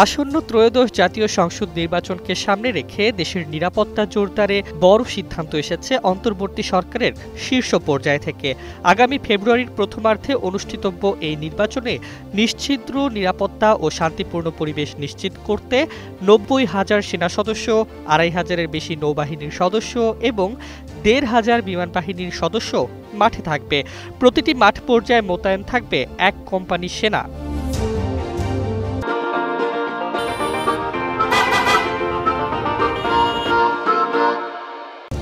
আসন্ন ত্রয়োদশ জাতীয় সংসদ নির্বাচনকে সামনে রেখে দেশের নিরাপত্তা জোরদারে বড় সিদ্ধান্ত এসেছে অন্তর্বর্তী সরকারের শীর্ষ পর্যায় থেকে। আগামী ফেব্রুয়ারির প্রথমার্ধে অনুষ্ঠিতব্য এই নির্বাচনে নিশ্ছিদ্র নিরাপত্তা ও শান্তিপূর্ণ পরিবেশ নিশ্চিত করতে ৯০,০০০ সেনা সদস্য, ২৫০০-এর বেশি নৌবাহিনীর সদস্য এবং ১৫০০ বিমান বাহিনীর সদস্য মাঠে থাকবে। প্রতিটি মাঠ পর্যায়ে মোতায়েন থাকবে ১ কোম্পানি সেনা।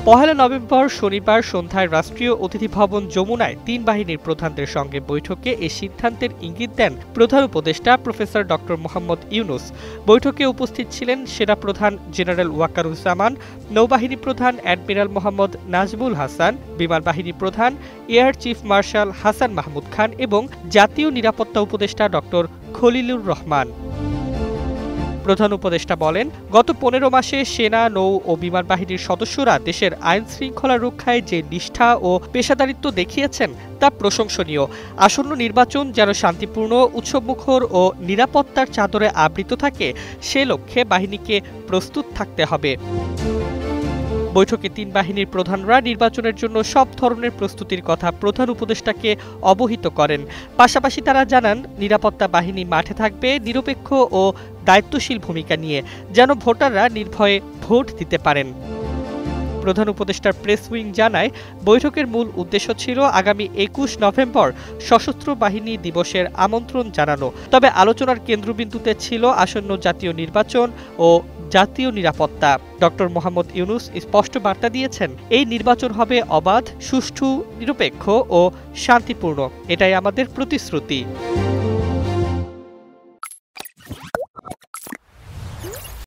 পহেলা নভেম্বর শনিবার সন্ধ্যায় রাষ্ট্রীয় অতিথি ভবন যমুনায় ৩ বাহিনীর প্রধানদের সঙ্গে বৈঠকে এ সিদ্ধান্তের ইঙ্গিত দেন প্রধান উপদেষ্টা প্রফেসর ড মোহাম্মদ ইউনুস। বৈঠকে উপস্থিত ছিলেন সেনাপ্রধান জেনারেল ওয়াকারুজ্জামান, নৌবাহিনী প্রধান অ্যাডমিরাল মোহাম্মদ নাজমুল হাসান, বিমান বাহিনী প্রধান air chief marshal Hasan Mahmud Khan এবং জাতীয় নিরাপত্তা উপদেষ্টা ড খলিলুর রহমান। প্রধান উপদেষ্টা বলেন, গত ১৫ মাসে সেনা, নৌ ও বিমান বাহিনীর সদস্যরা দেশের আইন শৃঙ্খলা রক্ষায় যে নিষ্ঠা ও পেশাদারিত্ব দেখিয়েছেন তা প্রশংসনীয়। আসন্ন নির্বাচন যেন শান্তিপূর্ণ, উৎসবমুখর ও নিরাপত্তার চাদরে আবৃত থাকে, সে লক্ষ্যে বাহিনীকে প্রস্তুত থাকতে হবে। বৈঠকে ৩ বাহিনীর প্রধানরা নির্বাচনের জন্য সব ধরনের প্রস্তুতির কথা প্রধান উপদেষ্টাকে অবহিত করেন। পাশাপাশি তারা জানান, নিরাপত্তা বাহিনী মাঠে থাকবে নিরপেক্ষ ও দায়িত্বশীল ভূমিকা নিয়ে, যেন ভোটাররা নির্ভয়ে ভোট দিতে পারেন। প্রধান উপদেষ্টার প্রেস উইং জানায়, বৈঠকের মূল উদ্দেশ্য ছিল আগামী ২১ নভেম্বর সশস্ত্র বাহিনী দিবসের আমন্ত্রণ জানানো। তবে আলোচনার কেন্দ্রবিন্দুতে ছিল আসন্ন জাতীয় নির্বাচন ও জাতীয় নিরাপত্তা। ড মোহাম্মদ ইউনুস স্পষ্ট বার্তা দিয়েছেন, এই নির্বাচন হবে অবাধ, সুষ্ঠু, নিরপেক্ষ ও শান্তিপূর্ণ। এটাই আমাদের প্রতিশ্রুতি।